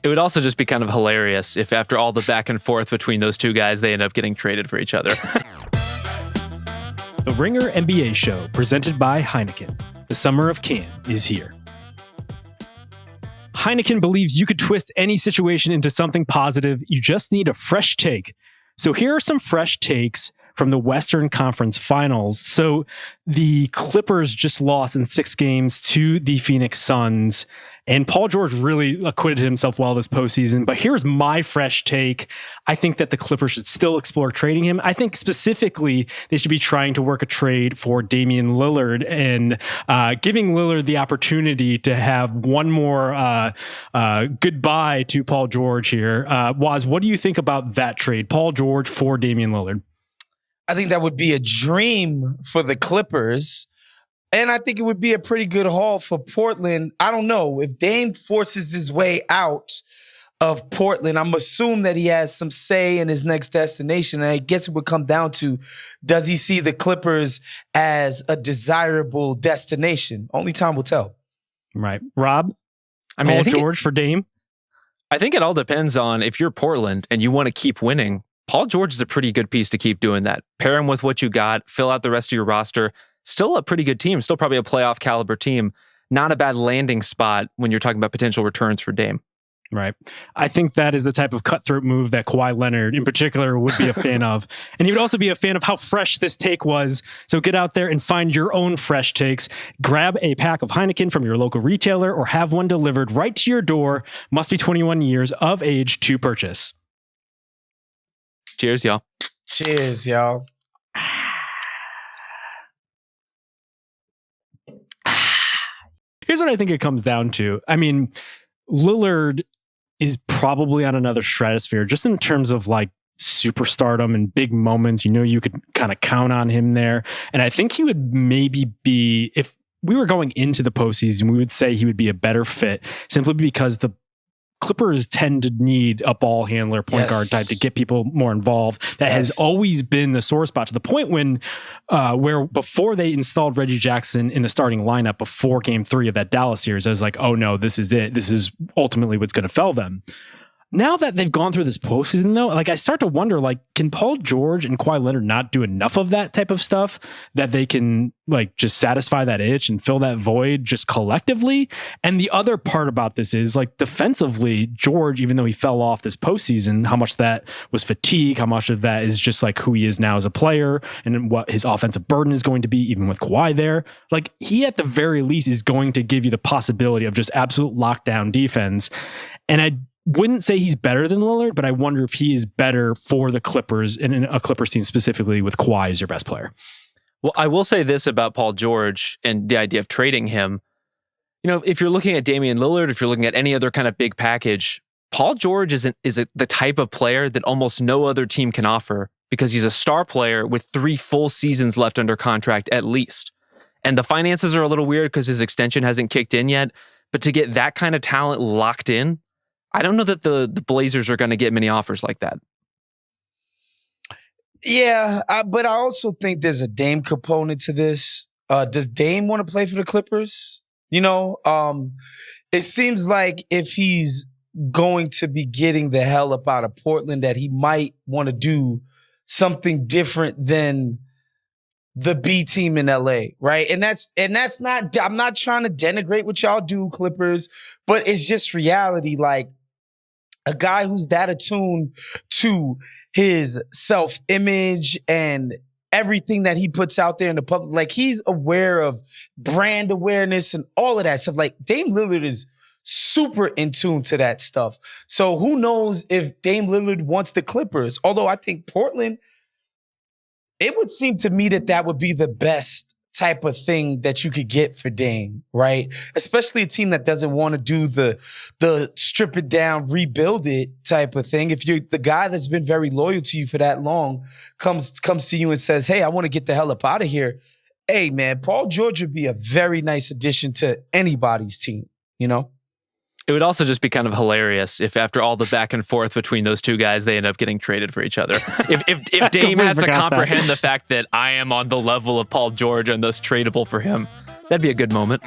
It would also just be kind of hilarious if after all the back and forth between those two guys, they end up getting traded for each other. The Ringer NBA Show, presented by Heineken. The summer of can is here. Heineken believes you could twist any situation into something positive. You just need a fresh take. So here are some fresh takes from the Western Conference Finals. So the Clippers just lost in 6 games to the Phoenix Suns, and Paul George really acquitted himself well this postseason. But here's my fresh take. I think that the Clippers should still explore trading him. I think specifically they should be trying to work a trade for Damian Lillard and giving Lillard the opportunity to have one more goodbye to Paul George here. Woz, what do you think about that trade? Paul George for Damian Lillard. I think that would be a dream for the Clippers. And I think it would be a pretty good haul for Portland. I don't know. If Dame forces his way out of Portland, I'm assuming that he has some say in his next destination. And I guess it would come down to, does he see the Clippers as a desirable destination? Only time will tell. Right. Rob? Paul George for Dame? I think it all depends on if you're Portland and you want to keep winning. Paul George is a pretty good piece to keep doing that. Pair him with what you got, fill out the rest of your roster. Still a pretty good team, still probably a playoff caliber team. Not a bad landing spot when you're talking about potential returns for Dame. Right. I think that is the type of cutthroat move that Kawhi Leonard in particular would be a fan of. And he would also be a fan of how fresh this take was. So get out there and find your own fresh takes. Grab a pack of Heineken from your local retailer or have one delivered right to your door. Must be 21 years of age to purchase. Cheers, y'all. Cheers, y'all. Here's what I think it comes down to. I mean, Lillard is probably on another stratosphere just in terms of like superstardom and big moments. You know, you could kind of count on him there. And I think he would maybe be, if we were going into the postseason, we would say he would be a better fit simply because the Clippers tend to need a ball handler, point guard type to get people more involved. That has always been the sore spot to the point when, where before they installed Reggie Jackson in the starting lineup before Game 3 of that Dallas series, I was like, oh no, this is it. This is ultimately what's going to fell them. Now that they've gone through this postseason, though, like I start to wonder, like, can Paul George and Kawhi Leonard not do enough of that type of stuff that they can like just satisfy that itch and fill that void just collectively? And the other part about this is like defensively, George, even though he fell off this postseason, how much that was fatigue, how much of that is just like who he is now as a player and what his offensive burden is going to be, even with Kawhi there. Like he at the very least is going to give you the possibility of just absolute lockdown defense. And I wouldn't say he's better than Lillard, but I wonder if he is better for the Clippers and in a Clippers team specifically with Kawhi as your best player. Well, I will say this about Paul George and the idea of trading him. You know, if you're looking at Damian Lillard, if you're looking at any other kind of big package, Paul George is the type of player that almost no other team can offer because he's a star player with 3 full seasons left under contract at least. And the finances are a little weird because his extension hasn't kicked in yet. But to get that kind of talent locked in, I don't know that the Blazers are going to get many offers like that. Yeah, but I also think there's a Dame component to this. Does Dame want to play for the Clippers? You know, it seems like if he's going to be getting the hell up out of Portland, that he might want to do something different than the B team in LA, right? And that's not, I'm not trying to denigrate what y'all do, Clippers, but it's just reality. Like, a guy who's that attuned to his self-image and everything that he puts out there in the public, like he's aware of brand awareness and all of that stuff. Like Dame Lillard is super in tune to that stuff. So who knows if Dame Lillard wants the Clippers? Although I think Portland, it would seem to me that would be the best type of thing that you could get for Dame, right? Especially a team that doesn't want to do the strip it down, rebuild it type of thing. If you're the guy that's been very loyal to you for that long, comes to you and says, hey, I want to get the hell up out of here. Hey, man, Paul George would be a very nice addition to anybody's team, you know? It would also just be kind of hilarious if after all the back and forth between those two guys, they end up getting traded for each other. If Dame has to comprehend the fact that I am on the level of Paul George and thus tradable for him, that'd be a good moment.